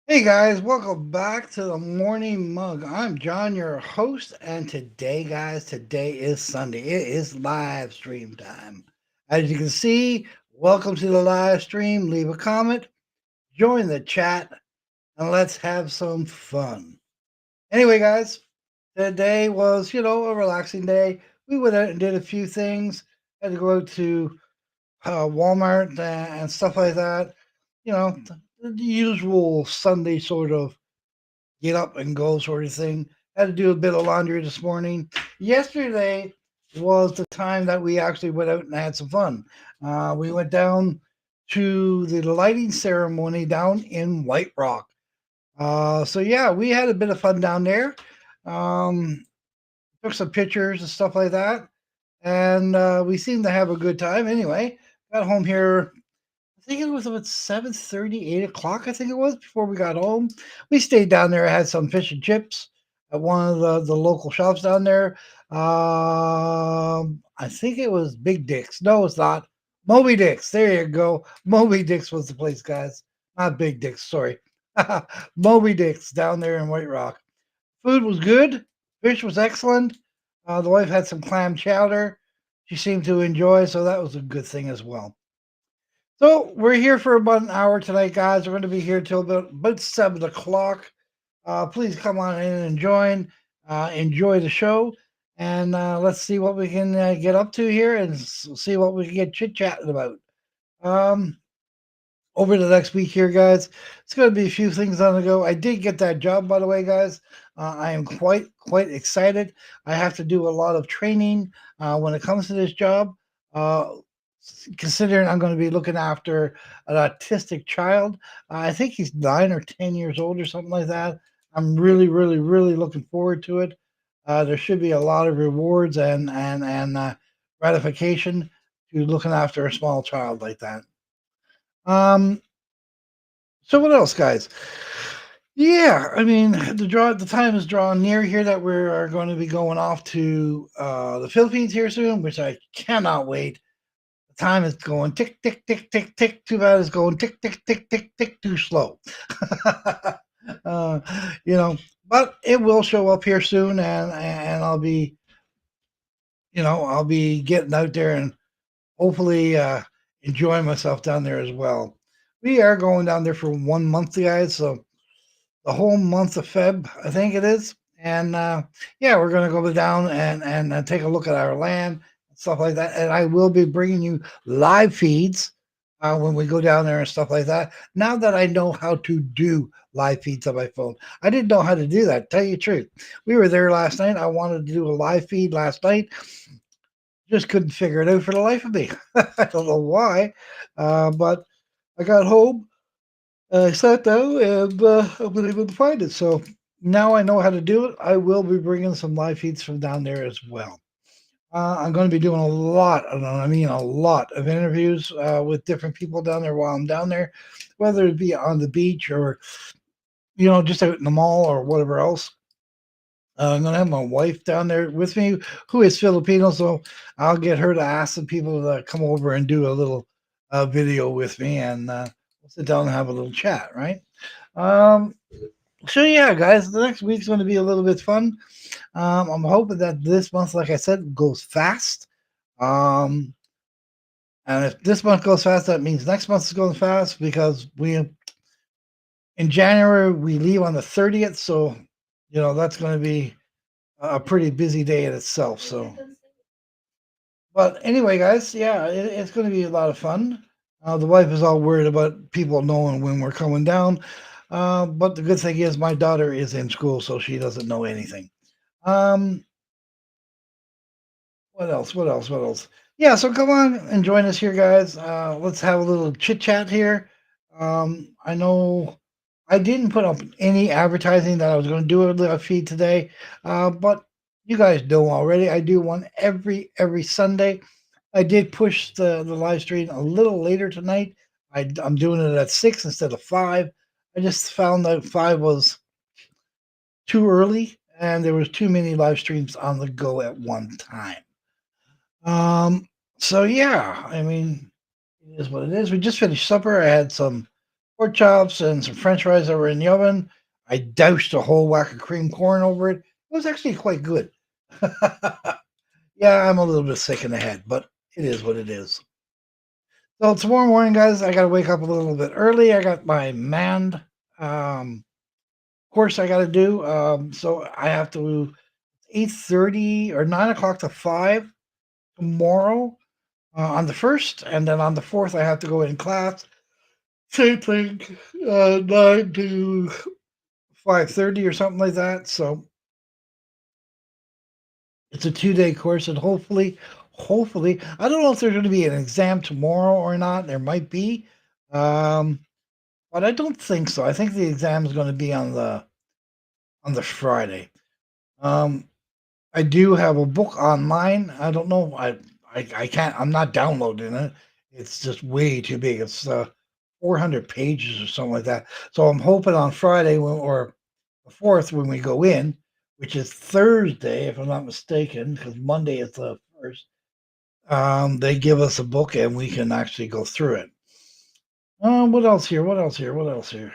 Hey guys, welcome back to the Morning Mug. I'm John, your host, and today, guys, today is Sunday. It is live stream time. As you can see, welcome to the live stream. Leave a comment, join the chat, and let's have some fun. Anyway, guys, today was, a relaxing day. We went out and did a few things. Had to go out to Walmart and stuff like that. The usual Sunday sort of get up and go sort of thing. Had to do a bit of laundry this morning. Yesterday was the time that we actually went out and had some fun. We went down to the lighting ceremony down in White Rock. So yeah, we had a bit of fun down there. Um, Took some pictures and stuff like that, and we seemed to have a good time. Anyway, got home here. I think it was about 7:30, 8 o'clock. I think it was before we got home. We stayed down there, had some fish and chips at one of the local shops down there. I think it was Big Dick's. No, it's not. Moby Dick's. There you go. Moby Dick's was the place, guys. Not Big Dick's. Sorry. Moby Dick's down there in White Rock. Food was good. Fish was excellent. The wife had some clam chowder. She seemed to enjoy, so that was a good thing as well. So we're here for about an hour tonight, guys. We're going to be here till about 7 o'clock. Please come on in and join. Enjoy the show, and let's see what we can get up to here, and see what we can get chit chatting about. Um, Over the next week here, guys, it's going to be a few things on the go. I did get that job, by the way, guys. I am quite excited. I have to do a lot of training when it comes to this job. Uh, Considering I'm going to be looking after an autistic child. I think he's 9 or 10 years old or something like that. I'm really looking forward to it. There should be a lot of rewards and gratification to looking after a small child like that. Um, so what else, guys? Yeah, I mean the time is drawing near here that we are going to be going off to the Philippines here soon, which I cannot wait. Time is going tick tick tick tick tick. Too bad it's going tick tick tick tick tick too slow. uh, you know, but it will show up here soon, and I'll be I'll be getting out there and hopefully enjoying myself down there as well. We are going down there for 1 month, guys. So the whole month of Feb, I think it is. And yeah, we're going to go down and take a look at our land and stuff like that. And I will be bringing you live feeds when we go down there and stuff like that. Now that I know how to do live feeds on my phone, I didn't know how to do that. Tell you the truth, we were there last night. I wanted to do a live feed last night, just couldn't figure it out for the life of me. I don't know why, but I got home, I sat down and I was able to find it. So now I know how to do it. I will be bringing some live feeds from down there as well. I'm going to be doing a lot, I mean a lot of interviews with different people down there while I'm down there, whether it be on the beach or just out in the mall or whatever else. I'm going to have my wife down there with me, who is Filipino, so I'll get her to ask some people to come over and do a little video with me, and we'll sit down and have a little chat, right? Um, so yeah, guys, the next week's going to be a little bit fun. I'm hoping that this month, like I said, goes fast. Um, and if this month goes fast, that means next month is going fast because we in January we leave on the 30th, so that's going to be a pretty busy day in itself. So, but anyway, guys, yeah, it's going to be a lot of fun. The wife is all worried about people knowing when we're coming down. But the good thing is my daughter is in school, so she doesn't know anything. Um, what else? What else? What else? Yeah, so come on and join us here, guys. Let's have a little chit chat here. I know I didn't put up any advertising that I was going to do a feed today, but you guys know already. I do one every Sunday. I did push the live stream a little later tonight. I'm doing it at 6 instead of 5. I just found that 5 was too early, and there was too many live streams on the go at one time. Um, so yeah, I mean, it is what it is. We just finished supper. I had some pork chops and some French fries that were in the oven. I doused a whole whack of cream corn over it. It was actually quite good. Yeah, I'm a little bit sick in the head, but it is what it is. So tomorrow morning, guys, I got to wake up a little bit early. I got my manned course I got to do. So I have to 8:30 or 9 o'clock to 5 tomorrow on the first, and then on the fourth I have to go in class. Same thing, 9 to 5:30 or something like that. So it's a 2 day course, and hopefully, I don't know if there's going to be an exam tomorrow or not. There might be, um, but I don't think so. I think the exam is going to be on the Friday. Um, I do have a book online. I don't know. I can't. I'm not downloading it. It's just way too big. It's 400 pages or something like that. So I'm hoping on Friday or the fourth when we go in, which is Thursday, if I'm not mistaken, because Monday is the first. They give us a book and we can actually go through it. What else here? What else here? What else here?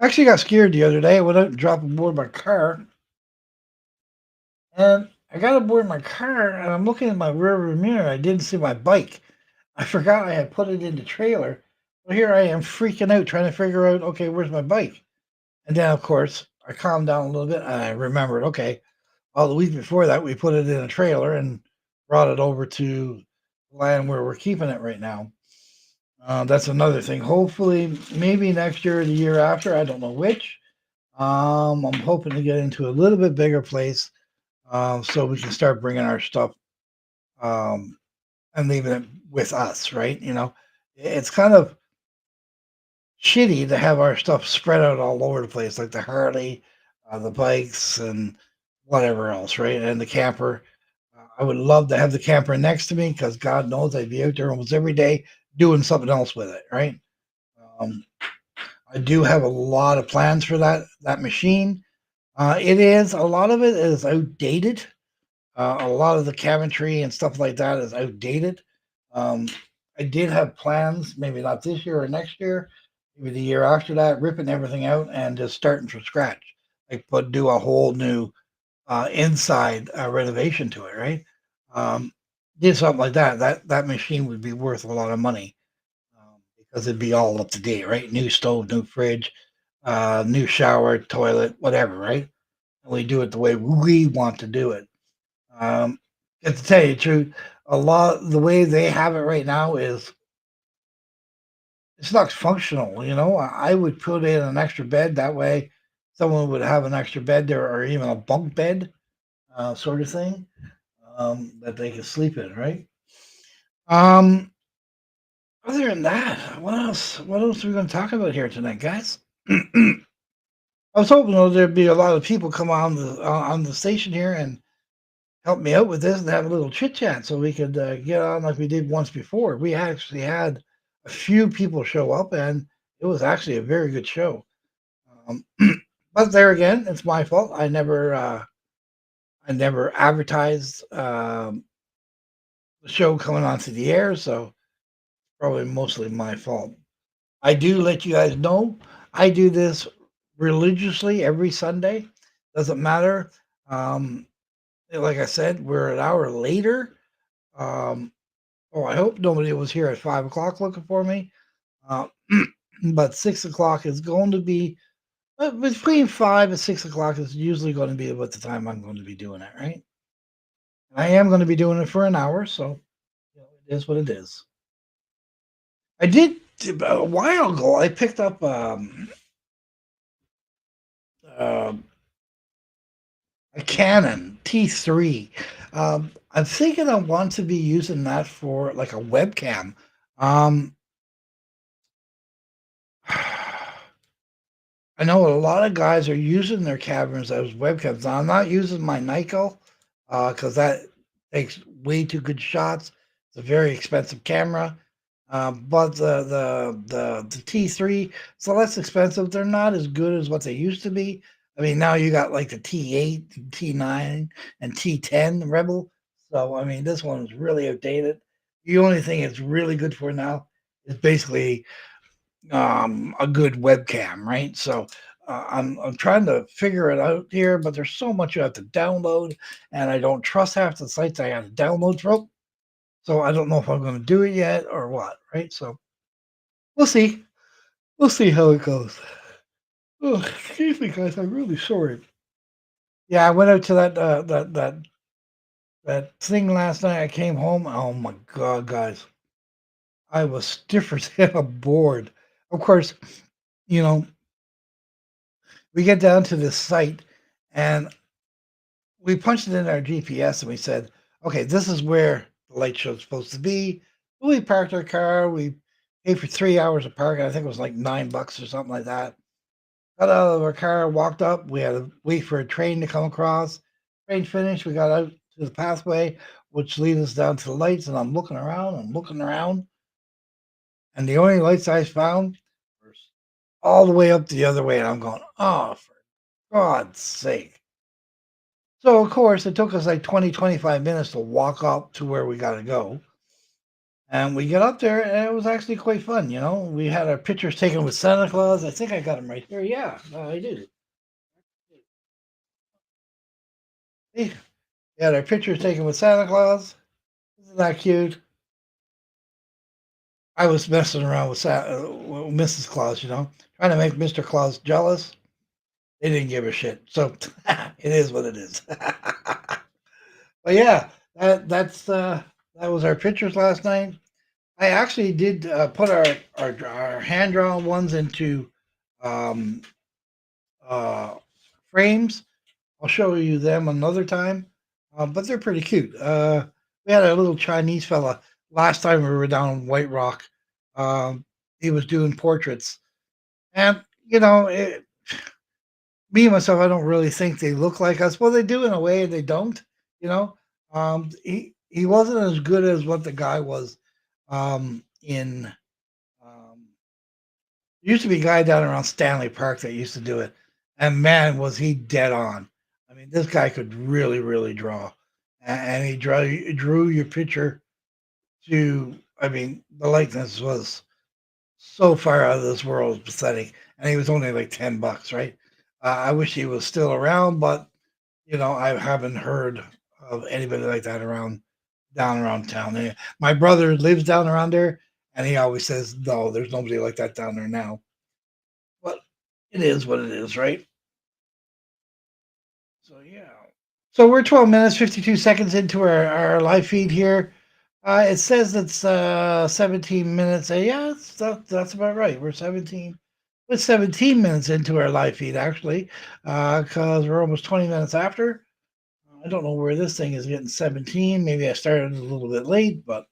I actually got scared the other day. I went out and dropped aboard my car, and I got aboard my car, and I'm looking in my rearview mirror. I didn't see my bike. I forgot I had put it in the trailer. Well, here I am freaking out trying to figure out, okay, where's my bike? And then, of course, I calmed down a little bit and I remembered, okay, well, the week before that, we put it in a trailer and brought it over to the land where we're keeping it right now. That's another thing. Hopefully, maybe next year or the year after, I don't know which. I'm hoping to get into a little bit bigger place so we can start bringing our stuff um, and leaving it with us, right? It's kind of shitty to have our stuff spread out all over the place, like the Harley, the bikes, and whatever else, right? And the camper. I would love to have the camper next to me because God knows I'd be out there almost every day doing something else with it, right? Um, I do have a lot of plans for that machine. It is a lot of it is outdated. A lot of the cabinetry and stuff like that is outdated. Um, I did have plans, maybe not this year or next year, maybe the year after that, ripping everything out and just starting from scratch. Like, but do a whole new inside renovation to it, right? Did something like that. That machine would be worth a lot of money because it'd be all up to date, right? New stove, new fridge, new shower, toilet, whatever, right? And we do it the way we want to do it. Um, and to tell you the truth, a lot the way they have it right now is it's not functional. I would put in an extra bed that way someone would have an extra bed there or even a bunk bed sort of thing that they could sleep in, right? Um, Other than that, what else? What else are we going to talk about here tonight, guys? I was hoping there'd be a lot of people come on the station here and help me out with this and have a little chit chat so we could get on like we did once before. We actually had a few people show up, and it was actually a very good show. Um, but there again, it's my fault. I never advertised the show coming onto the air, so probably mostly my fault. I do let you guys know I do this religiously every Sunday. Doesn't matter. Um, like I said, we're an hour later. Um, Oh, I hope nobody was here at 5 o'clock looking for me. Uh, but 6 o'clock is going to be between 5 and 6 o'clock is usually going to be about the time I'm going to be doing it, right? I am going to be doing it for an hour, so it is what it is. I did a while ago. I picked up uh, a Canon T3. I'm thinking I want to be using that for like a webcam. Um, I know a lot of guys are using their cameras as webcams. Now, I'm not using my Nikon because that takes way too good shots. It's a very expensive camera. But the T3, it's less expensive. They're not as good as what they used to be. I mean, now you got like the T8, T9, and T10 Rebel. So I mean, this one is really outdated. The only thing it's really good for now is basically a good webcam, right? So I'm trying to figure it out here, but there's so much you have to download, and I don't trust half the sites I have to download from. So I don't know if I'm going to do it yet or what, right? So we'll see. We'll see how it goes. Oh, excuse me, guys. I'm really sorry. Yeah, I went out to that thing last night. I came home. Oh my god, guys, I was stiffer than a board. Of course, you know we get down to this site, and we punched it in our GPS, and we said, "Okay, this is where the light show's supposed to be." We parked our car. We paid for 3 hours of parking. I think it was like $9 or something like that. Got out of our car, walked up. We had to wait for a train to come across. Train finished. We got out to the pathway, which leads us down to the lights. And I'm looking around. I'm looking around, and the only lights I found were all the way up the other way. And I'm going, "Oh, for God's sake!" So of course, it took us like 20, 25 minutes to walk up to where we got to go. And we get up there, and it was actually quite fun. We had our pictures taken with Santa Claus. I think I got them right here. Yeah, I do. We had our pictures taken with Santa Claus. Isn't that cute? I was messing around with Mrs. Claus, trying to make Mr. Claus jealous. They didn't give a shit. So it is what it is. But yeah, that was our pictures last night. I actually did put our hand drawn ones into um, uh, frames. I'll show you them another time, but they're pretty cute. We had a little Chinese fella last time we were down in White Rock. He was doing portraits, and me and myself, I don't really think they look like us. Well, they do in a way, and they don't. You know, he wasn't as good as what the guy was in. There used to be a guy down around Stanley Park that used to do it, and man, was he dead on. I mean, this guy could really, really draw, and he drew your picture to. I mean, the likeness was so far out of this world, pathetic, and he was only like $10, right? I wish he was still around, but I haven't heard of anybody like that down around town. My brother lives down around there, and he always says, "No, there's nobody like that down there now." But it is what it is, right? So yeah. So we're 12 minutes 52 seconds into our live feed here. It says it's 17 minutes. Yeah, that's about right. We're 17 minutes into our live feed actually, because we're almost 20 minutes after. I don't know where this thing is getting 17. Maybe I started a little bit late, but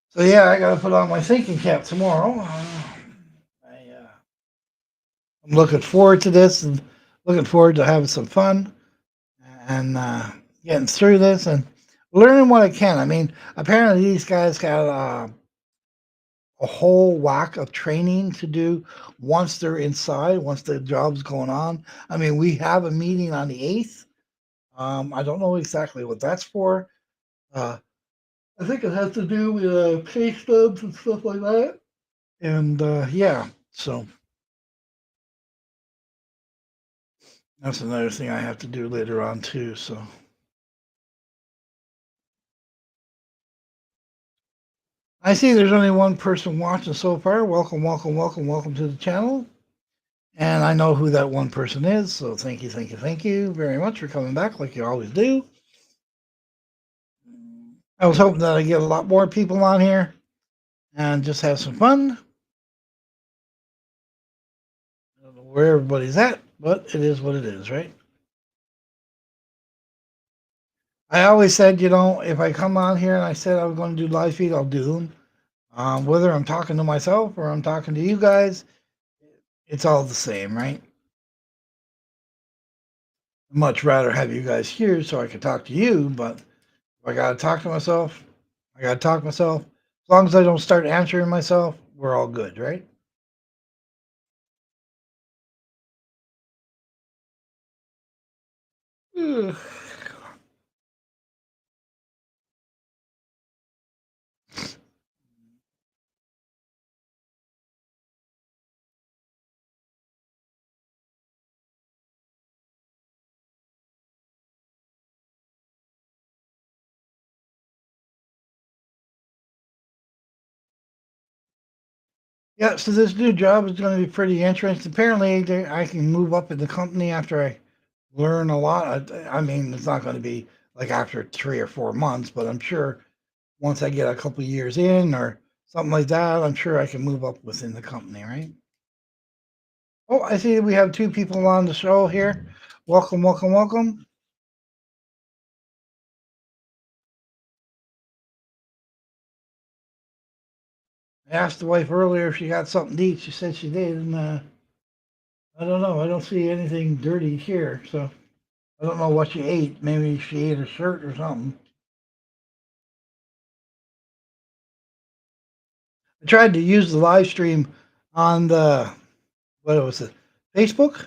so yeah, I got to put on my thinking cap tomorrow. I'm looking forward to this and looking forward to having some fun and getting through this and learning what I can. I mean, apparently these guys got a whole whack of training to do once they're inside, once the job's going on. I mean, we have a meeting on the 8th. I don't know exactly what that's for. Uh, I think it has to do with pay stubs and stuff like that. And yeah, so that's another thing I have to do later on too. So I see there's only one person watching so far. Welcome, welcome, welcome, welcome to the channel. And I know who that one person is. So thank you, thank you, thank you very much for coming back like you always do. I was hoping that I get a lot more people on here and just have some fun. I don't know where everybody's at, but it is what it is, right? I always said, if I come on here and I said I was going to do live feed, I'll do them. Whether I'm talking to myself or I'm talking to you guys, it's all the same, right? I'd much rather have you guys here so I can talk to you, but if I got to talk to myself, I got to talk to myself. As long as I don't start answering myself, we're all good, right? Ugh. Yeah, so this new job is going to be pretty interesting. Apparently, I can move up in the company after I learn a lot. I mean, it's not going to be like after 3 or 4 months, but I'm sure once I get a couple of years in or something like that, I'm sure I can move up within the company, right? Oh, I see we have two people on the show here. Welcome, welcome, welcome. I asked the wife earlier if she got something to eat. She said she did, and I don't know. I don't see anything dirty here, so I don't know what she ate. Maybe she ate a shirt or something. I tried to use the live stream on the what was it, Facebook?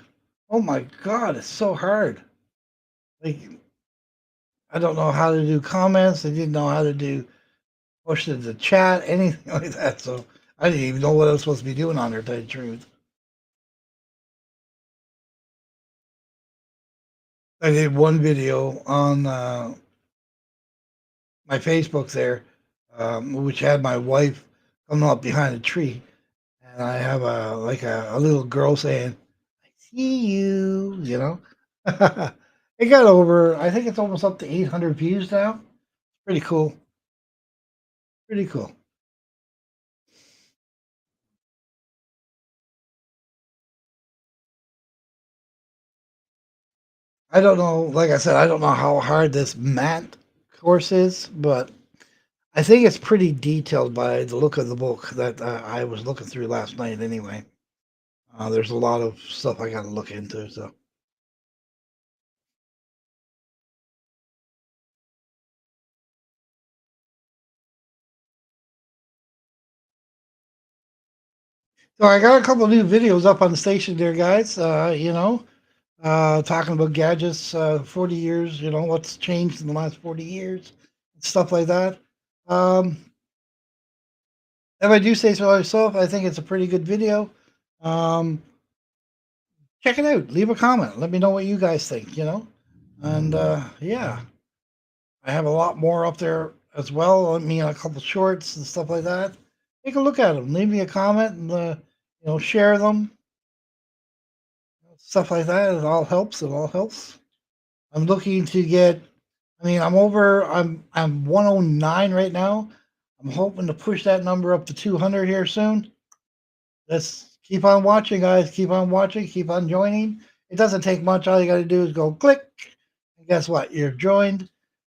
Oh my god, it's so hard. Like I don't know how to do comments. I didn't know how to do push to the chat, anything like that. So I didn't even know what I was supposed to be doing on there. To tell you the truth, I did one video on my Facebook there, which had my wife coming up behind a tree, and I have a little girl saying, "I see you," you know. It got over. I think it's almost up to 800 views now. Pretty cool. Pretty cool. I don't know. Like I said, I don't know how hard this mat course is, but I think it's pretty detailed by the look of the book that I was looking through last night. Anyway, there's a lot of stuff I got to look into. So I got a couple of new videos up on the station there, guys. Talking about gadgets, 40 years, what's changed in the last 40 years, stuff like that. Um, if I do say so myself, I think it's a pretty good video. Um, Check it out. Leave a comment. Let me know what you guys think. And yeah, I have a lot more up there as well. I mean, a couple shorts and stuff like that. Take a look at them. Leave me a comment and, share them. Stuff like that. It all helps. It all helps. I'm looking to get. I mean, I'm 109 right now. I'm hoping to push that number up to 200 here soon. Let's keep on watching, guys. Keep on watching. Keep on joining. It doesn't take much. All you got to do is go click. And guess what? You're joined,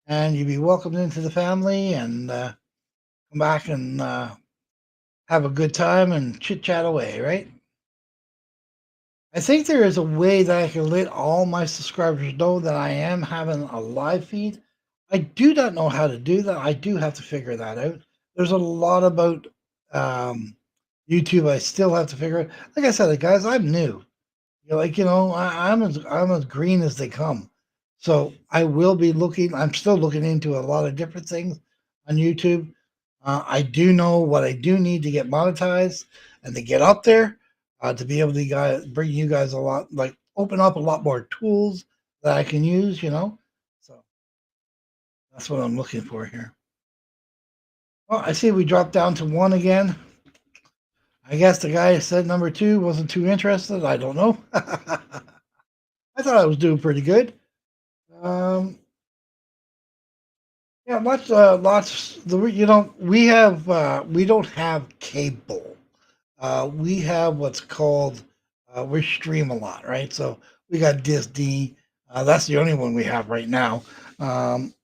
and you'll be welcomed into the family. And come back and have a good time and chit chat away. Right? I think there is a way that I can let all my subscribers know that I am having a live feed. I do not know how to do that. I do have to figure that out. There's a lot about um, YouTube I still have to figure out. Like I said, guys, I'm new. I'm as green as they come. So I will be looking. I'm still looking into a lot of different things on YouTube. I do know what I do need to get monetized and to get up there to be able to bring you guys a lot, like open up a lot more tools that I can use. So that's what I'm looking for here. Well, I see we dropped down to one again. I guess the guy who said number two wasn't too interested. I don't know. I thought I was doing pretty good. Um, yeah, lots. We don't have cable. We have what's called we stream a lot, right? So we got Disney. That's the only one we have right now. Um,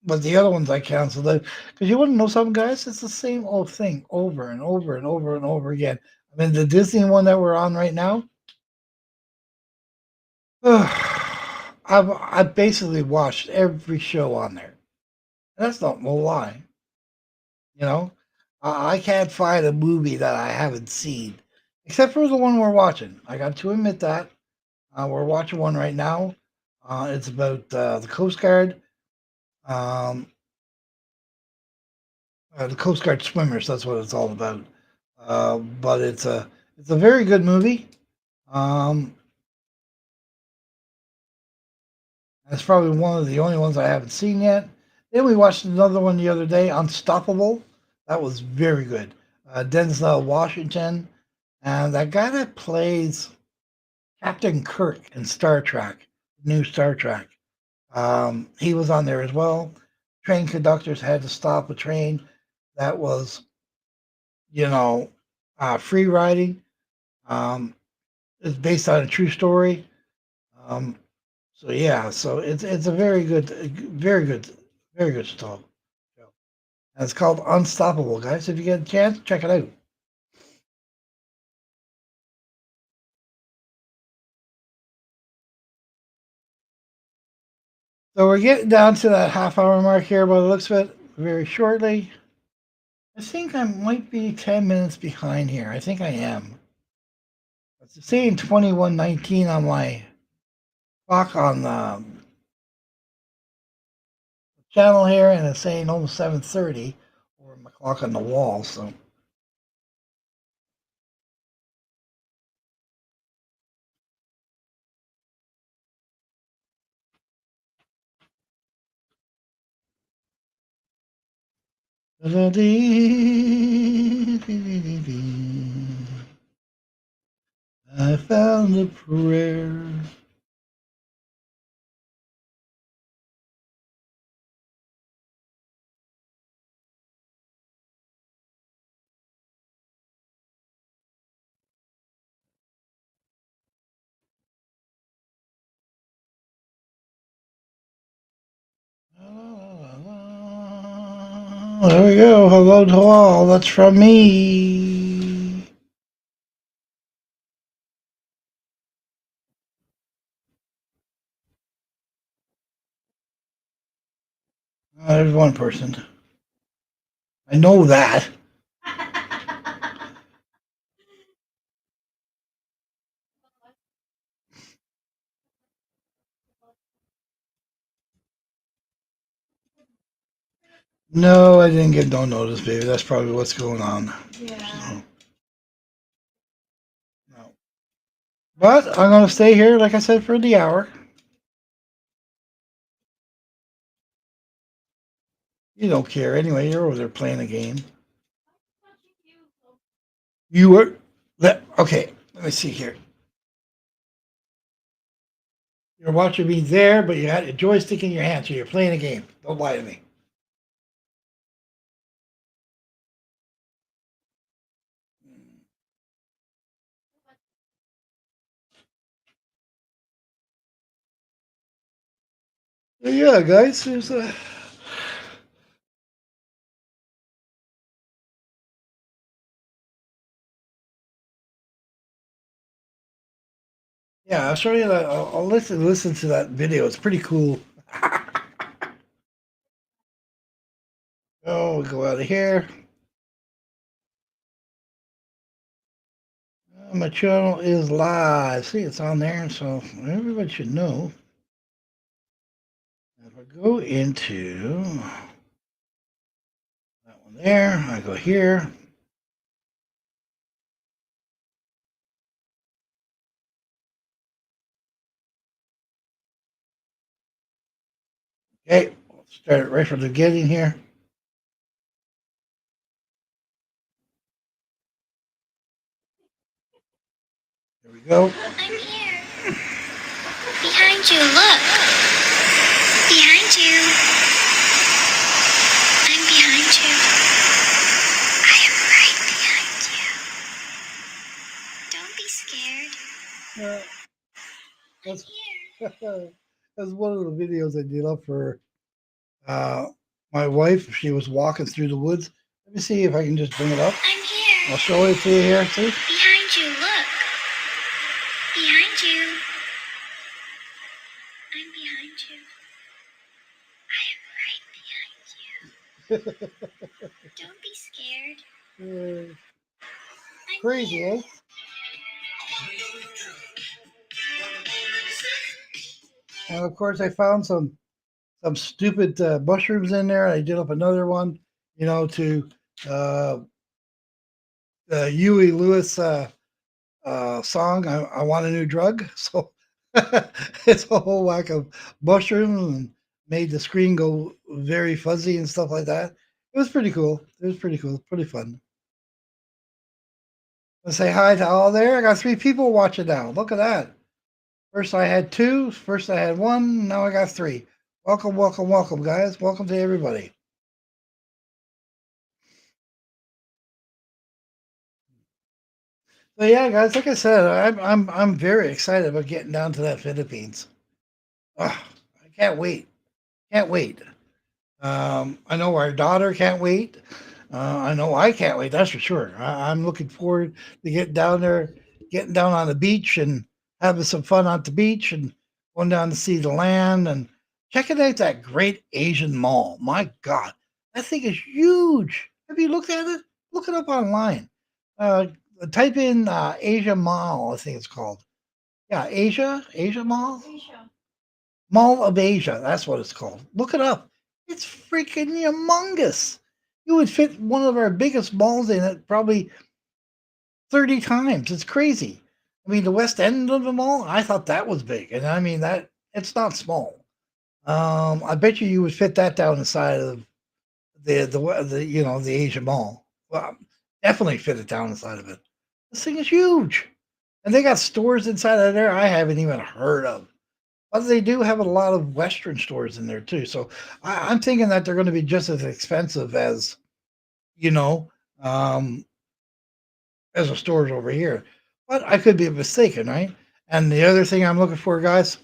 but the other ones I canceled out because you want to know something, guys. It's the same old thing over and over and over and over again. I mean, the Disney one that we're on right now. I've basically watched every show on there. That's not no lie. You know, I can't find a movie that I haven't seen, except for the one we're watching. I got to admit that we're watching one right now. It's about the Coast Guard, um, the Coast Guard swimmers. That's what it's all about. But it's a very good movie. Um, That's probably one of the only ones I haven't seen yet. Then we watched another one the other day, Unstoppable. That was very good. Denzel Washington and that guy that plays Captain Kirk in Star Trek, new Star Trek. He was on there as well. Train conductors had to stop a train that was, you know, free riding. Um, it's based on a true story. Um, so yeah, so it's a very good, very good show. And it's called Unstoppable, guys. If you get a chance, check it out. So we're getting down to that half hour mark here by the looks of it very shortly. I think I might be 10 minutes behind here. I think I am. It's saying 21:19 on my clock on the channel here, and it's saying almost 7:30 or my clock on the wall. So I found a prayer. There we go. Hello to all. That's from me. There's one person. I know that. No, I didn't get no notice, baby. That's probably what's going on. Yeah. So, no. But I'm going to stay here, like I said, for the hour. You don't care anyway. You're over there playing a game. You were. Okay, let me see here. You're watching me there, but you had a joystick in your hand, so you're playing a game. Don't lie to me. Yeah, guys. There's a. Yeah, I'll show you that. I'll listen to that video. It's pretty cool. Oh, we go out of here. My channel is live. See, it's on there, so everybody should know. If I go into that one there, I go here. Okay, let's start it right from the beginning here. There we go. I'm here. Behind you, look. Behind you. I'm behind you. I am right behind you. Don't be scared. That's that's one of the videos I did up for uh, my wife. She was walking through the woods. Let me see if I can just bring it up. I'm here. I'll show it to you here. See? Behind you, look. Behind you. I'm behind you. I am right behind you. Don't be scared. Crazy, eh? And of course, I found some stupid mushrooms in there. I did up another one, to uh, the Huey Lewis song. I want a new drug. So it's a whole whack of mushrooms and made the screen go very fuzzy and stuff like that. It was pretty cool. It was pretty cool. Pretty fun. I say hi to all there. I got 3 people watching now. Look at that. First I had 2. First I had 1. Now I got 3. Welcome, welcome, welcome, guys. Welcome to everybody. So yeah, guys, like I said, I'm very excited about getting down to that Philippines. Oh, I can't wait. Can't wait. I know our daughter can't wait. I know I can't wait. That's for sure. I'm looking forward to getting down there, getting down on the beach and having some fun on the beach and going down to see the land and checking out that great Asian mall. My God, that thing is huge. Have you looked at it? Look it up online. Uh, Type in Asia Mall. I think it's called. Yeah, Asia Mall. Mall of Asia. That's what it's called. Look it up. It's freaking humongous. You would fit one of our biggest malls in it probably 30 times. It's crazy. I mean, the west end of the mall, I thought that was big. And I mean, that it's not small. I bet you would fit that down the side of the Asian Mall. Well, definitely fit it down the side of it. This thing is huge. And they got stores inside of there I haven't even heard of. But they do have a lot of Western stores in there too. So I'm thinking that they're going to be just as expensive you know, um, as the stores over here. But I could be mistaken, right? And the other thing I'm looking for, guys,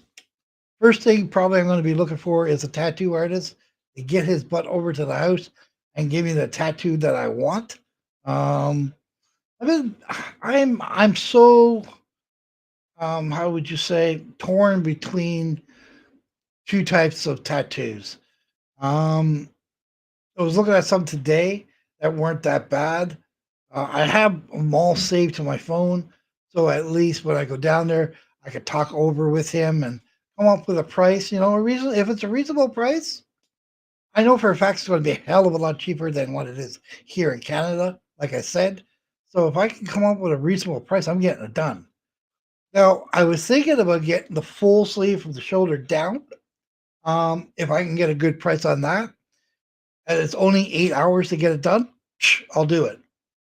first thing probably I'm going to be looking for is a tattoo artist to get his butt over to the house and give me the tattoo that I want. Um, I mean, I'm so how would you say torn between 2 types of tattoos. Um, I was looking at some today that weren't that bad. I have them all saved to my phone, so at least when I go down there, I could talk over with him and come up with a price. A reason. If it's a reasonable price, I know for a fact it's going to be a hell of a lot cheaper than what it is here in Canada. Like I said, so if I can come up with a reasonable price, I'm getting it done. Now, I was thinking about getting the full sleeve from the shoulder down. If I can get a good price on that, and it's only 8 hours to get it done, I'll do it.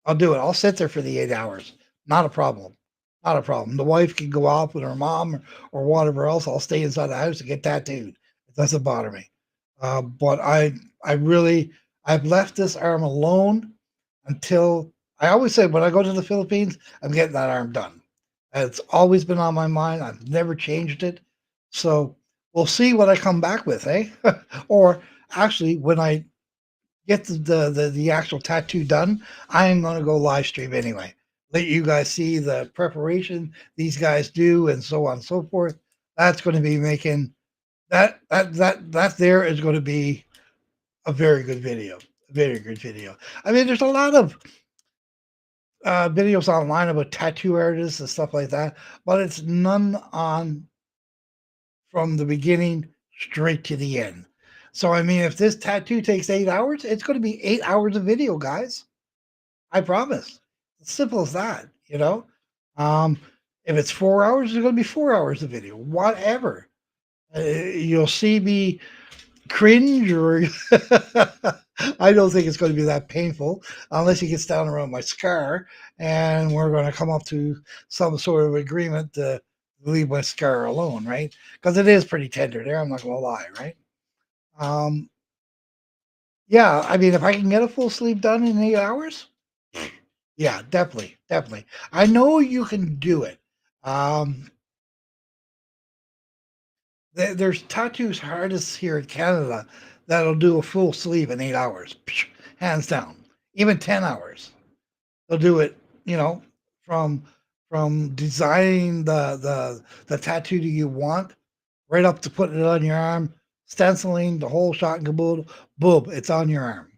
I'll do it. I'll sit there for the 8 hours. Not a problem. Not a problem. The wife can go off with her mom or whatever else. I'll stay inside the house and get tattooed. It doesn't bother me. But I really, I've left this arm alone until I always say when I go to the Philippines, I'm getting that arm done. It's always been on my mind. I've never changed it. So we'll see what I come back with, eh? Or actually, when I get the actual tattoo done, I am going to go live stream anyway. Let you guys see the preparation these guys do, and so on and so forth. That's going to be making that there is going to be a very good video. A very good video. I mean, there's a lot of videos online about tattoo artists and stuff like that, but it's none on from the beginning straight to the end. So I mean, if this tattoo takes 8 hours, it's going to be 8 hours of video, guys. I promise. It's simple as that. Um, if it's 4 hours, it's going to be 4 hours of video. Whatever. You'll see me cringe, or I don't think it's going to be that painful unless he gets down around my scar, and we're going to come up to some sort of agreement to leave my scar alone, right? Because it is pretty tender there. I'm not going to lie, right? Um, yeah, I mean, if I can get a full sleeve done in 8 hours, yeah, definitely, definitely. I know you can do it. Um, there's tattoos artists here in Canada that'll do a full sleeve in 8 hours, hands down. Even 10 hours, they'll do it. You know, from designing the tattoo that you want, right up to putting it on your arm, stenciling the whole shot and caboodle. Boom, it's on your arm.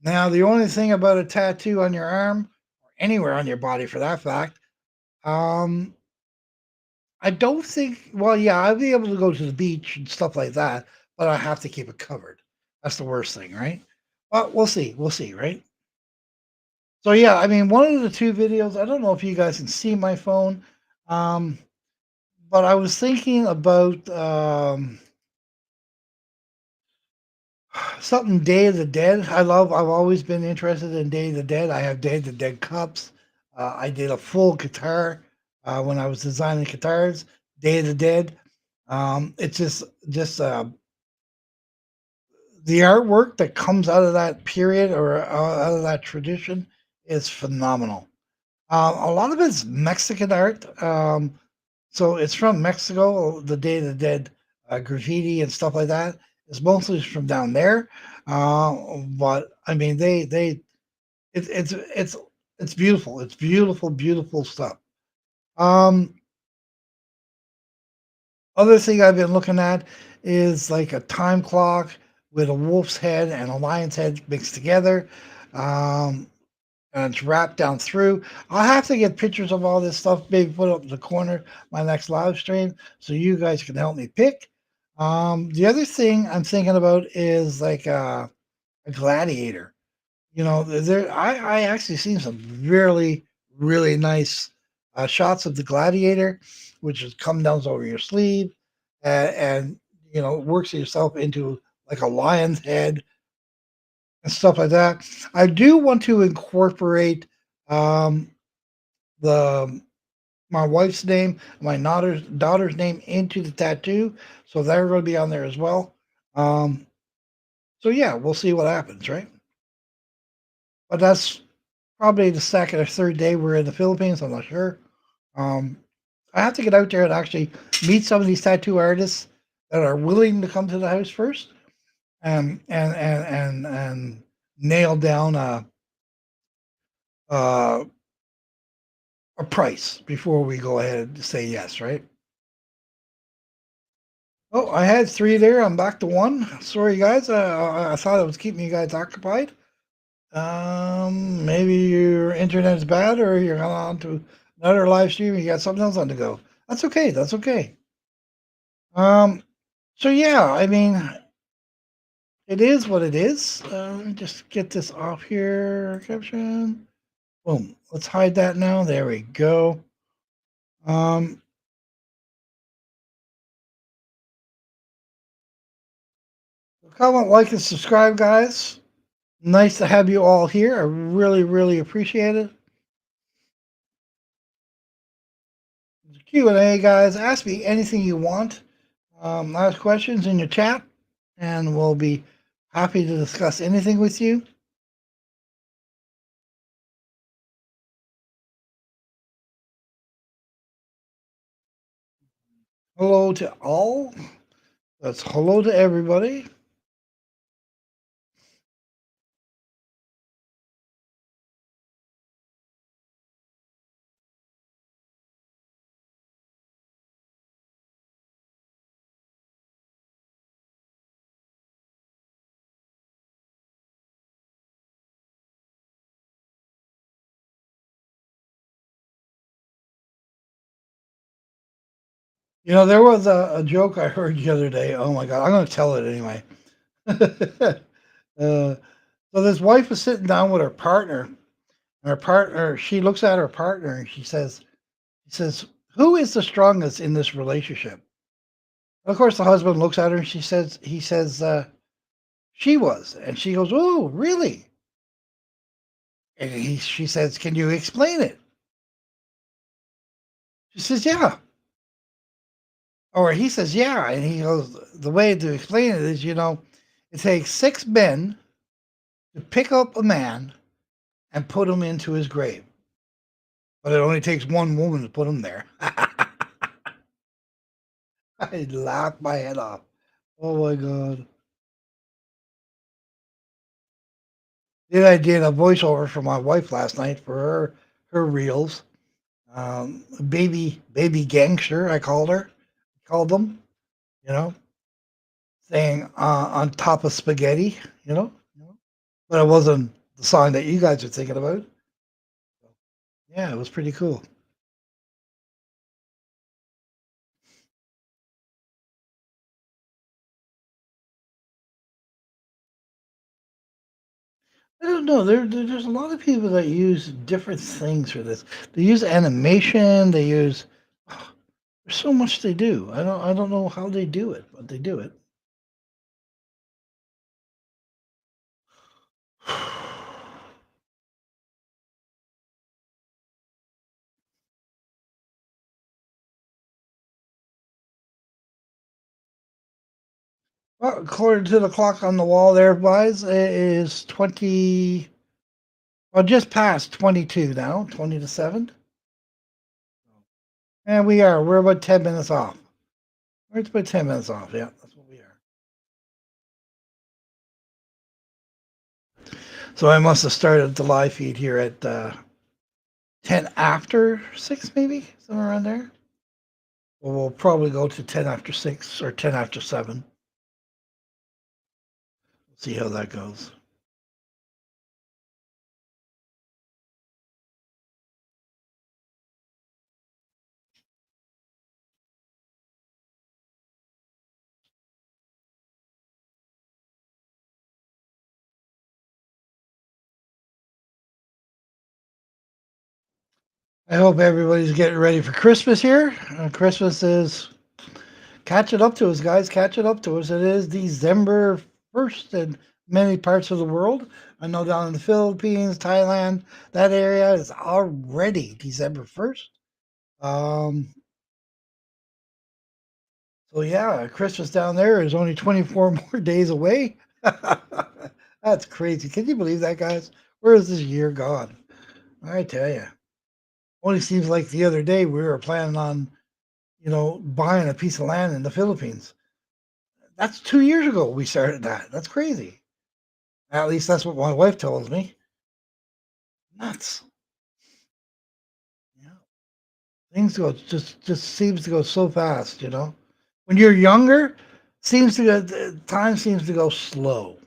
Now, the only thing about a tattoo on your arm, or anywhere on your body for that fact, um, I don't think. Well, yeah, I'll be able to go to the beach and stuff like that, but I have to keep it covered. That's the worst thing, right? Well, we'll see. We'll see, right? So yeah, I mean, one of the two videos. I don't know if you guys can see my phone, um, but I was thinking about something Day of the Dead. I've always been interested in Day of the Dead. I have Day of the Dead cups. I did a full guitar when I was designing guitars. Day of the Dead. It's just the artwork that comes out of that period or out of that tradition is phenomenal. A lot of it's Mexican art. So it's from Mexico. The Day of the Dead graffiti and stuff like that is mostly from down there. But I mean, it, it's beautiful. It's beautiful, beautiful stuff. Um, Other thing I've been looking at is like a time clock with a wolf's head and a lion's head mixed together. Um, and it's wrapped down through. I'll have to get pictures of all this stuff, maybe put it up in the corner my next live stream so you guys can help me pick. The other thing I'm thinking about is like a gladiator. You know, I actually seen some really really nice shots of the gladiator, which is come down over your sleeve, and you know works yourself into like a lion's head and stuff like that. I do want to incorporate um, the my wife's name, my daughter's name into the tattoo, so they're going to be on there as well. Um, so yeah, we'll see what happens, right? But that's probably the second or third day we're in the Philippines. I'm not sure. Um, I have to get out there and actually meet some of these tattoo artists that are willing to come to the house first, and nail down a a price before we go ahead and say yes, right? Oh, I had three there. I'm back to one. Sorry, guys. I thought I was keeping you guys occupied. Maybe your internet's bad, or you're on to another live stream. And you got something else on the go. That's okay. That's okay. Um, so yeah, I mean, it is what it is. Let me just get this off here. Caption. Boom. Let's hide that now. There we go. Um, Comment, like, and subscribe, guys. Nice to have you all here. I really, really appreciate it. Q&A, guys. Ask me anything you want. Ask questions in your chat, and we'll be happy to discuss anything with you. Hello to all. That's hello to everybody. You know, there was a joke I heard the other day. Oh my God, I'm going to tell it anyway. So this wife was sitting down with her partner, and her partner, she looks at her partner and she says, "Who is the strongest in this relationship?" Of course, the husband looks at her and he says, she was. And she goes, "Oh, really?" And she says, "Can you explain it?" She says, "Yeah." Or he says, "Yeah." And he goes, "The way to explain it is, it takes six men to pick up a man and put him into his grave, but it only takes one woman to put him there." I laughed my head off. Oh my God. Then I did a voiceover for my wife last night for her reels. Baby gangster, I called them, you know, saying on top of spaghetti, you know, but it wasn't the song that you guys are thinking about. Yeah, it was pretty cool. I don't know. There's a lot of people that use different things for this. They use animation. They use there's so much they do. I don't know how they do it, but they do it. Well, according to the clock on the wall there, guys, it is 20, well, just past 22 now, 20 to 7. And we're about 10 minutes off. We're about 10 minutes off. Yeah, that's what we are. So I must have started the live feed here at 10 after 6, maybe somewhere around there. Well, we'll probably go to 10 after 6 or 10 after 7. See how that goes. I hope everybody's getting ready for Christmas here. Christmas is catching up to us, guys. Catching up to us. It is December 1st in many parts of the world. I know down in the Philippines, Thailand, that area is already December 1st. Um, so yeah, Christmas down there is only 24 more days away. That's crazy. Can you believe that, guys? Where is this year gone? I tell you. Only seems like the other day we were planning on, buying a piece of land in the Philippines. That's 2 years ago we started that. That's crazy. At least that's what my wife tells me. Nuts. Yeah. Things go just seems to go so fast. When you're younger, seems to go time seems to go slow.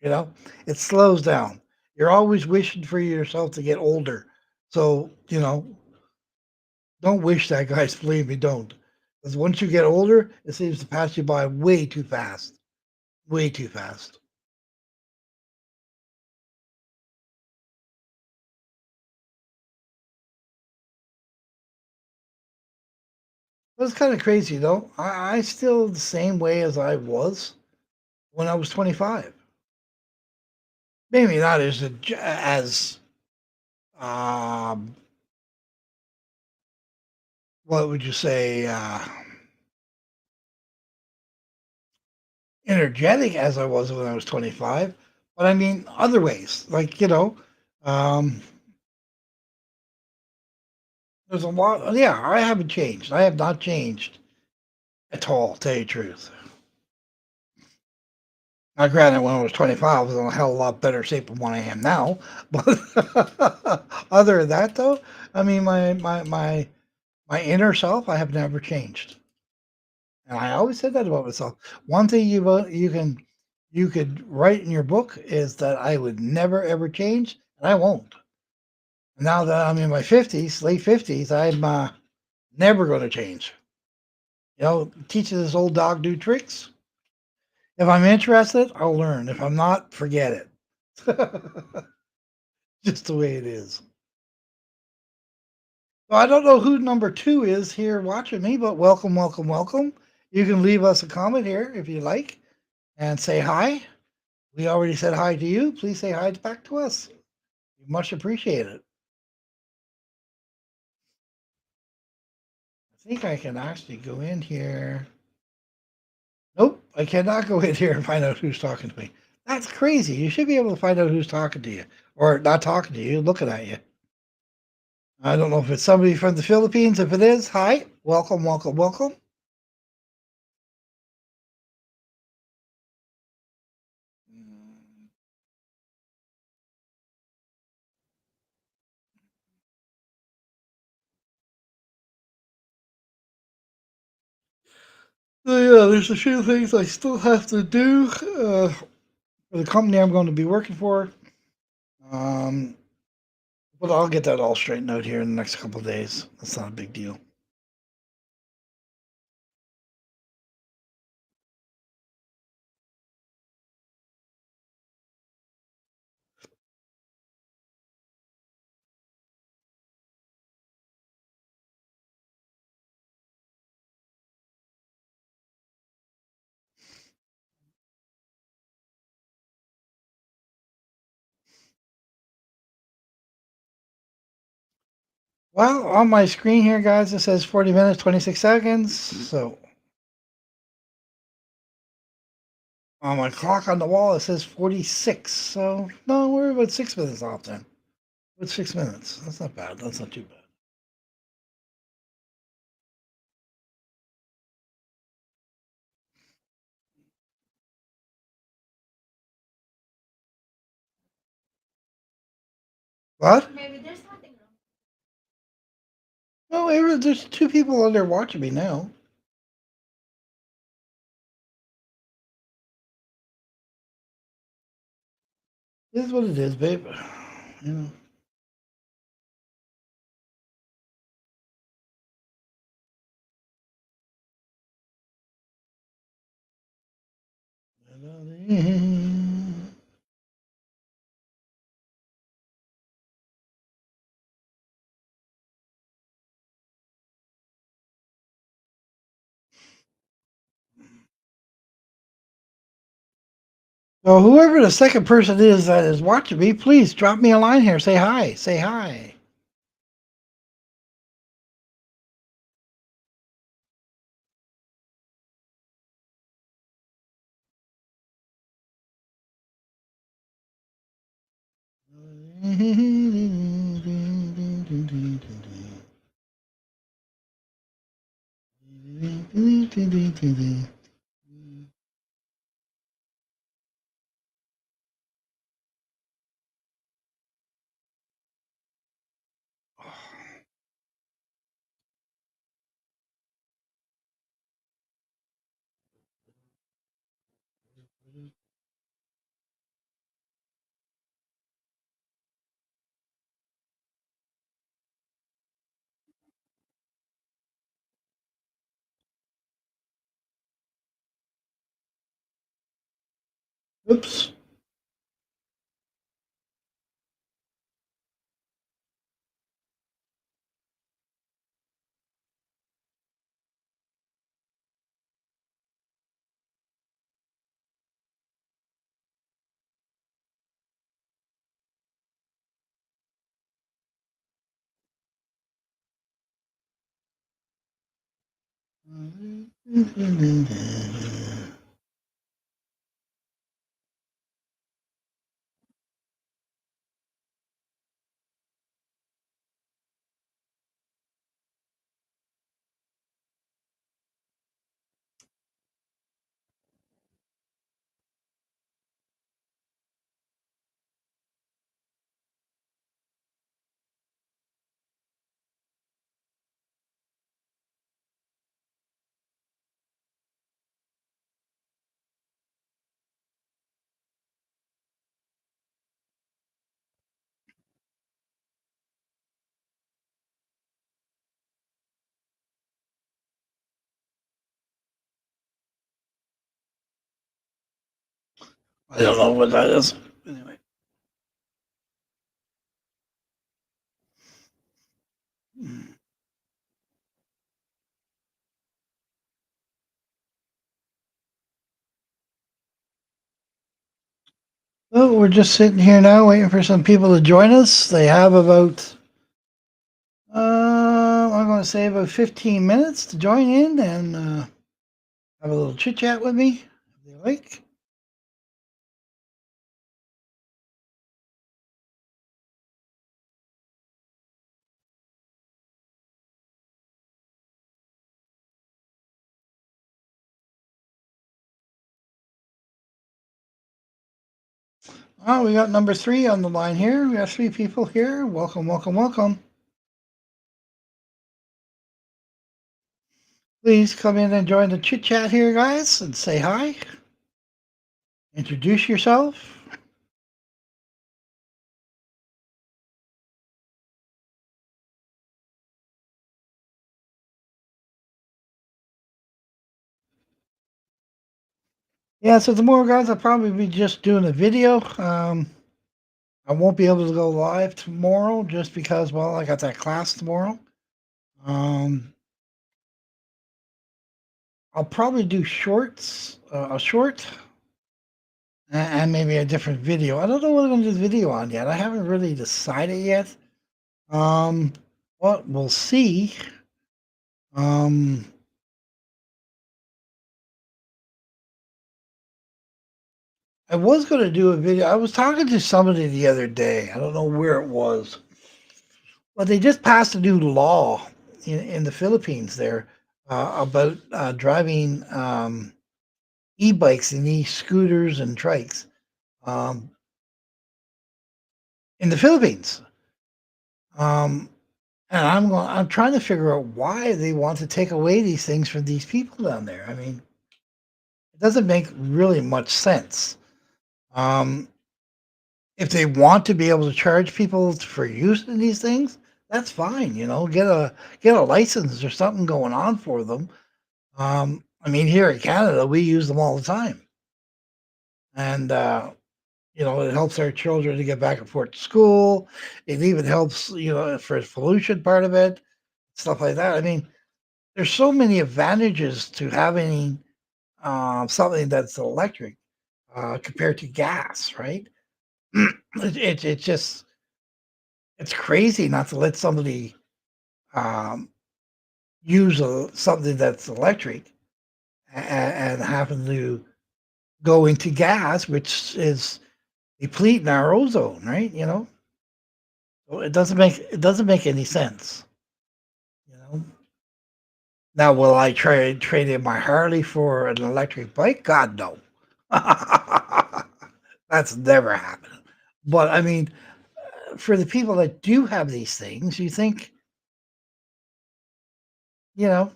You know? It slows down. You're always wishing for yourself to get older. So, don't wish that, guys. Believe me, don't. Because once you get older, it seems to pass you by way too fast. Way too fast. But it's kind of crazy, though. I still the same way as I was when I was 25. Maybe not as um, what would you say, energetic as I was when I was 25. But I mean, other ways, like, um, there's a lot. Yeah, I haven't changed. I have not changed at all, to tell you the truth. Now, granted, when I was 25, I was in a hell of a lot better shape than what I am now. But other than that, though, I mean, my inner self, I have never changed, and I always said that about myself. One thing you could write in your book is that I would never ever change, and I won't. Now that I'm in my 50s, late 50s, I'm never going to change. Teaching this old dog new tricks. If I'm interested, I'll learn. If I'm not, forget it. Just the way it is. So I don't know who number 2 is here watching me, but welcome, welcome, welcome. You can leave us a comment here if you like and say hi. We already said hi to you. Please say hi back to us. We much appreciate it. I think I can actually go in here. Nope, I cannot go in here and find out who's talking to me. That's crazy. You should be able to find out who's talking to you or not talking to you, looking at you. I don't know if it's somebody from the Philippines. If it is, hi, welcome, welcome, welcome. So yeah, there's a few things I still have to do for the company I'm going to be working for. Um, but I'll get that all straightened out here in the next couple of days. That's not a big deal. Well, on my screen here, guys, it says 40 minutes, 26 seconds. So on my clock on the wall, it says 46. So no, we're about 6 minutes off then. What's 6 minutes? That's not bad. That's not too bad. What? Maybe there's nothing wrong. No, there's two people on there watching me now. This is what it is, babe. You know. So whoever the second person is that is watching me, please drop me a line here. Say hi. Say hi. Oops. I don't know what that is. Anyway. Well, we're just sitting here now waiting for some people to join us. They have about, I'm going to say about 15 minutes to join in and have a little chit chat with me if they like. Oh, we got number 3 on the line here. We got 3 people here. Welcome, welcome, welcome. Please come in and join the chit chat here, guys, and say hi. Introduce yourself. Yeah, so tomorrow, guys, I'll probably be just doing a video. I won't be able to go live tomorrow just because, well, I got that class tomorrow. Um, I'll probably do shorts, a short, and maybe a different video. I don't know what I'm going to do the video on yet. I haven't really decided yet. Um, Well, we'll see. Um, I was going to do a video. I was talking to somebody the other day. I don't know where it was, but they just passed a new law in the Philippines there about driving e-bikes and e-scooters and trikes um, in the Philippines. Um, and I'm trying to figure out why they want to take away these things from these people down there. I mean, it doesn't make really much sense. Um, if they want to be able to charge people for using these things, that's fine. You know, get a license or something going on for them. I mean, here in Canada, we use them all the time, and you know, it helps our children to get back and forth to school. It even helps, you know, for the pollution part of it, stuff like that. I mean, there's so many advantages to having something that's electric compared to gas, right? It's just it's crazy not to let somebody um, use something that's electric and happen to go into gas, which is depleting our ozone, right? You know, so it doesn't make any sense. You know. Now, will I trade in my Harley for an electric bike? God no. That's never happened. But I mean, for the people that do have these things, you think, you know,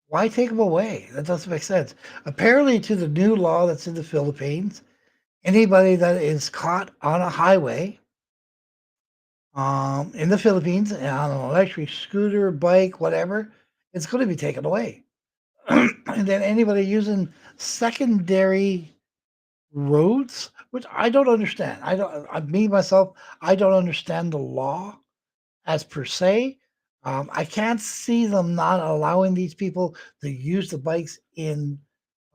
why take them away? That doesn't make sense. Apparently, to the new law that's in the Philippines, anybody that is caught on a highway in the Philippines on an electric scooter, bike, whatever, it's going to be taken away. And then anybody using secondary roads, which I don't understand. I don't, me myself, I don't understand the law as per se. I can't see them not allowing these people to use the bikes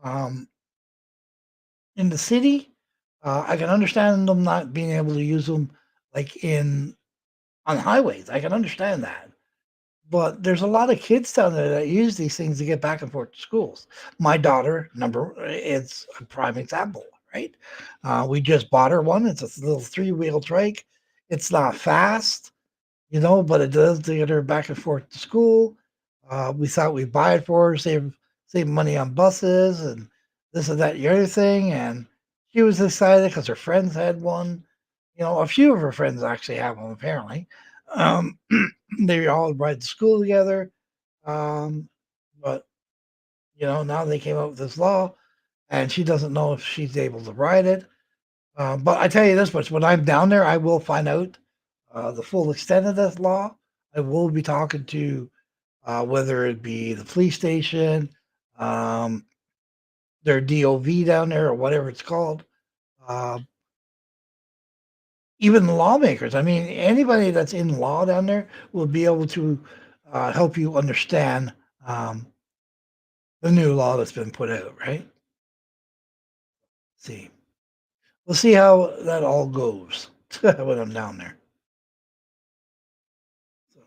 um, in the city. I can understand them not being able to use them like in on highways. I can understand that. But there's a lot of kids down there that use these things to get back and forth to schools. My daughter, number is a prime example, right? We just bought her one. It's a little three-wheel trike. It's not fast, you know, but it does to get her back and forth to school. We thought we'd buy it for her, save money on buses and this and that, the other thing. And she was excited because her friends had one. You know, a few of her friends actually have one, apparently. Um, they all ride to school together. Um, but you know, now they came up with this law, and she doesn't know if she's able to ride it. But I tell you this much: when I'm down there, I will find out the full extent of this law. I will be talking to whether it be the police station, um, their DOV down there, or whatever it's called. Uh, Even the lawmakers. I mean, anybody that's in law down there will be able to help you understand um, the new law that's been put out, right? See, we'll see how that all goes when I'm down there. So,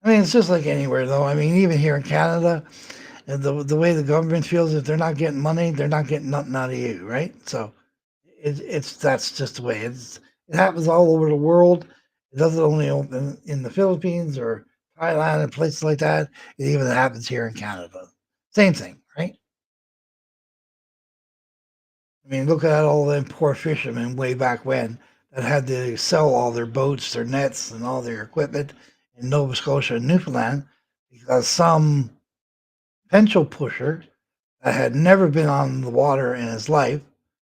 I mean, it's just like anywhere, though. I mean, even here in Canada, and the way the government feels, if they're not getting money, they're not getting nothing out of you, right? So it's that's just the way it happens all over the world. It doesn't only open in the Philippines or Thailand and places like that. It even happens here in Canada. Same thing, right? I mean, look at all them poor fishermen way back when that had to sell all their boats, their nets, and all their equipment in Nova Scotia and Newfoundland because some pencil pusher that had never been on the water in his life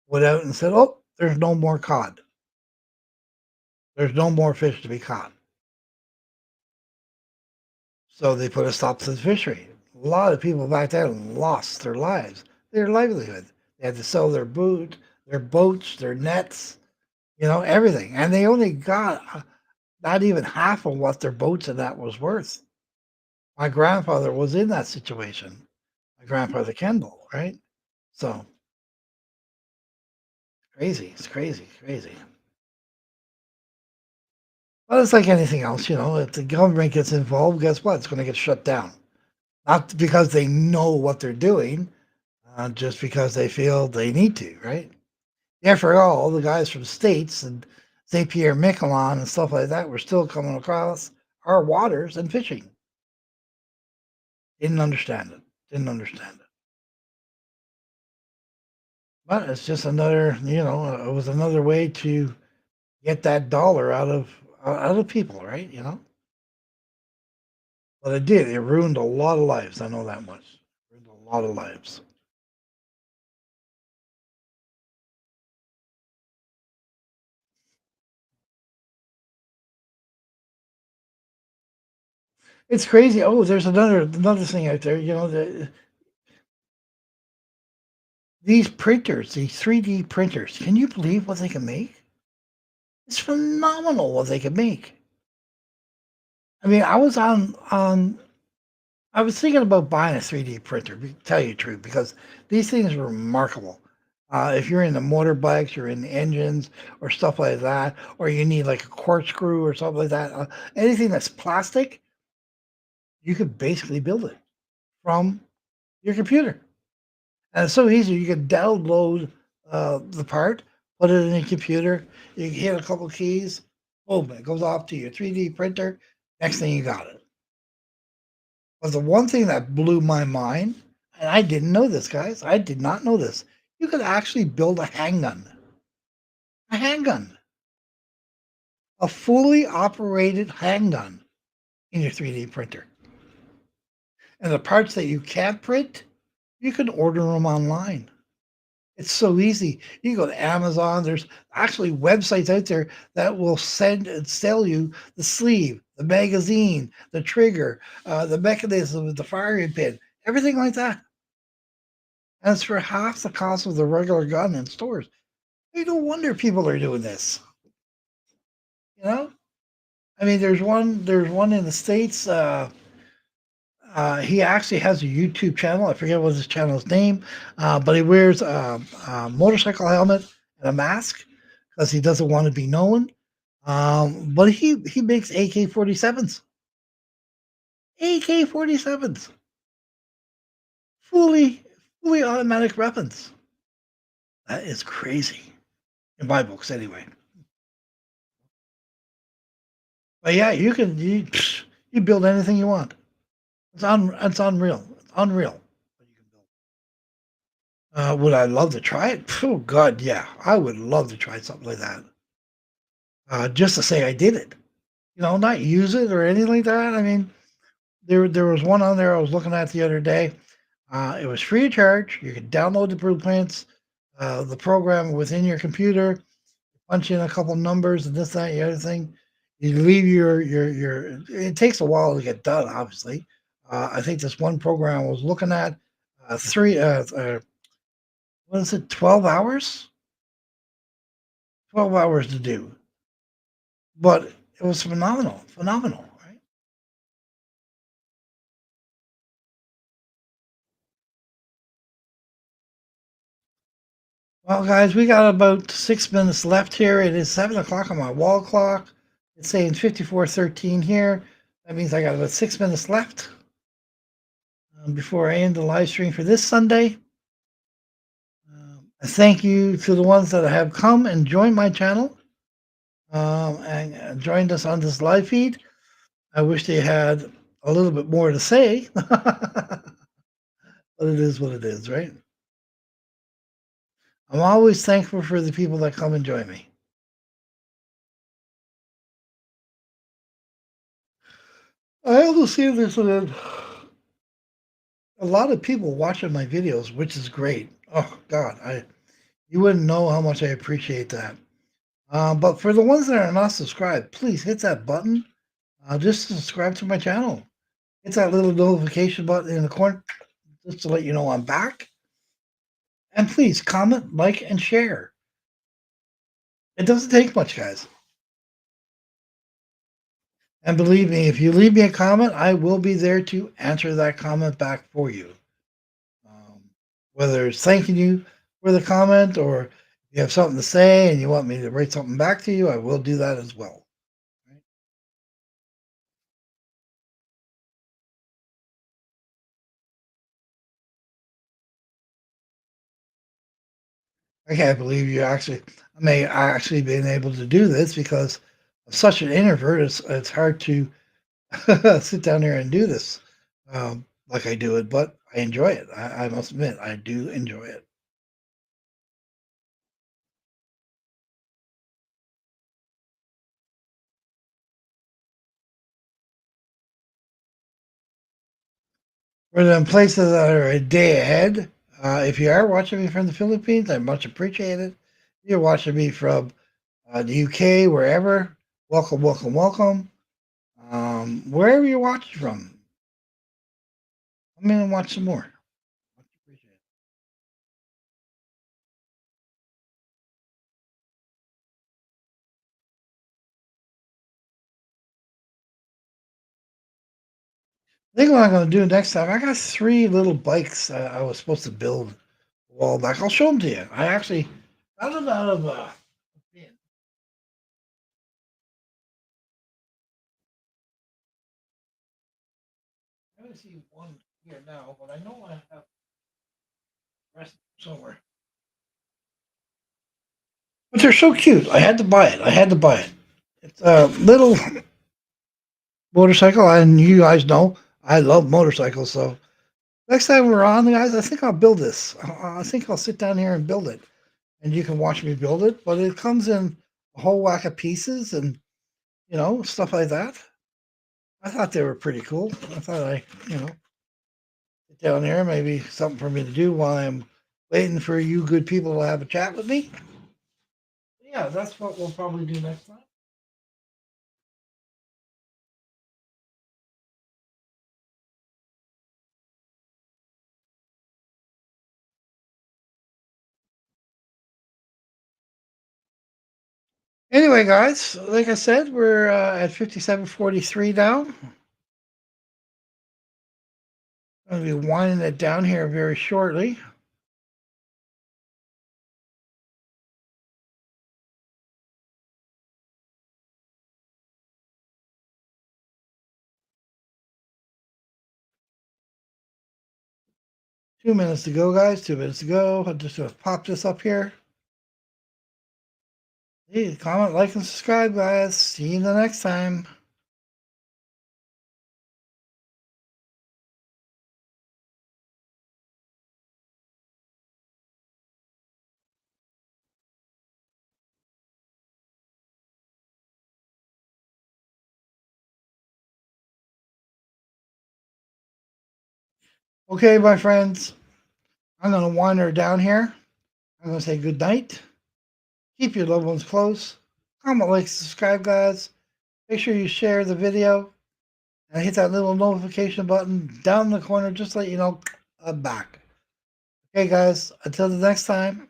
went out and said, "Oh, there's no more cod. There's no more fish to be caught." So they put a stop to the fishery. A lot of people back then lost their lives, their livelihood. They had to sell their boats, their nets, you know, everything. And they only got not even half of what their boats and that was worth. My grandfather was in that situation. My grandfather Kendall, right? So Crazy. It's crazy. Crazy. Well, it's like anything else, if the government gets involved, guess what? It's going to get shut down. Not because they know what they're doing, just because they feel they need to, right? After all, the guys from States and St. Pierre Miquelon and stuff like that were still coming across our waters and fishing. Didn't understand it. Didn't understand it. But it's just another, it was another way to get that dollar out of people, right? But it did. It ruined a lot of lives. I know that much. Ruined a lot of lives. It's crazy. Oh, there's another thing out there. These printers, these 3D printers. Can you believe what they can make? It's phenomenal what they can make. I mean, I was thinking about buying a 3D printer, to tell you the truth, because these things are remarkable. If you're in the motorbikes, you're in the engines or stuff like that, or you need like a corkscrew or something like that, anything that's plastic, you could basically build it from your computer. And it's so easy. You can download the part, put it in your computer, you hit a couple keys, boom, it goes off to your 3D printer. Next thing you got it. But the one thing that blew my mind, and I didn't know this, guys, I did not know this. You could actually build a handgun. A handgun. A fully operated handgun in your 3D printer. And the parts that you can't print, you can order them online. It's so easy. You go to Amazon. There's actually websites out there that will send and sell you the sleeve, the magazine, the trigger, the mechanism, the firing pin, everything like that. And it's for half the cost of the regular gun in stores. No wonder people are doing this. You know, I mean, there's one in the States. He actually has a YouTube channel. I forget what his channel's name, but he wears a motorcycle helmet and a mask because he doesn't want to be known. But he makes AK-47s, AK-47s, fully fully automatic weapons. That is crazy in my books, anyway. But yeah, you build anything you want. It's unreal. It's unreal what you can build. Would I love to try it? Oh God, yeah, I would love to try something like that. Just to say I did it, not use it or anything like that. I mean, there was one on there I was looking at the other day. It was free of charge. You could download the blueprints, the program within your computer, punch in a couple numbers and this, that, and the other thing. You leave your. It takes a while to get done, obviously. I think this one program I was looking at, what is it, 12 hours? 12 hours to do. But it was phenomenal, phenomenal, right? Well, guys, we got about 6 minutes left here. It is 7 o'clock on my wall clock. It's saying 54:13 here. That means I got about 6 minutes left before I end the live stream for this Sunday. Thank you to the ones that have come and joined my channel and joined us on this live feed. I wish they had a little bit more to say, but it is what it is, right? I'm always thankful for the people that come and join me. I also see there's a lot of people watching my videos, which is great. Oh God, you wouldn't know how much I appreciate that. But for the ones that are not subscribed, please hit that button. Just subscribe to my channel. Hit that little notification button in the corner just to let you know I'm back. And please comment, like, and share. It doesn't take much, guys. And believe me, if you leave me a comment, I will be there to answer that comment back for you. Whether it's thanking you for the comment or you have something to say and you want me to write something back to you, I will do that as well. I can't believe you actually I may actually been able to do this because I'm such an introvert. It's hard to sit down here and do this like I do it, but I enjoy it. I must admit, I do enjoy it. For them places that are a day ahead, if you are watching me from the Philippines, I much appreciate it. If you're watching me from the UK, wherever, welcome, welcome, welcome. Wherever you're watching from, come in and watch some more. Much appreciated. I think what I'm going to do next time, I got three little bikes I was supposed to build a while back. I'll show them to you. I actually got them out of a bin. I only see one here now, but I know I have the rest somewhere. But they're so cute. I had to buy it. I had to buy it. It's a little motorcycle, and you guys know I love motorcycles. So next time we're on, guys, I think I'll build this. I think I'll sit down here and build it, and you can watch me build it. But it comes in a whole whack of pieces and stuff like that. I thought they were pretty cool. I thought sit down there, maybe something for me to do while I'm waiting for you good people to have a chat with me. Yeah, that's what we'll probably do next time. Anyway, guys, like I said, we're at 57:43 now. I'm going to be winding it down here very shortly. Two minutes to go, guys. 2 minutes to go. I'm just going to pop this up here. Hey, comment, like, and subscribe, guys. See you the next time. Okay, my friends, I'm going to wind her down here. I'm going to say good night. Keep your loved ones close. Comment, like, subscribe, guys. Make sure you share the video and hit that little notification button down in the corner just to let you know I'm back. Okay, guys, until the next time.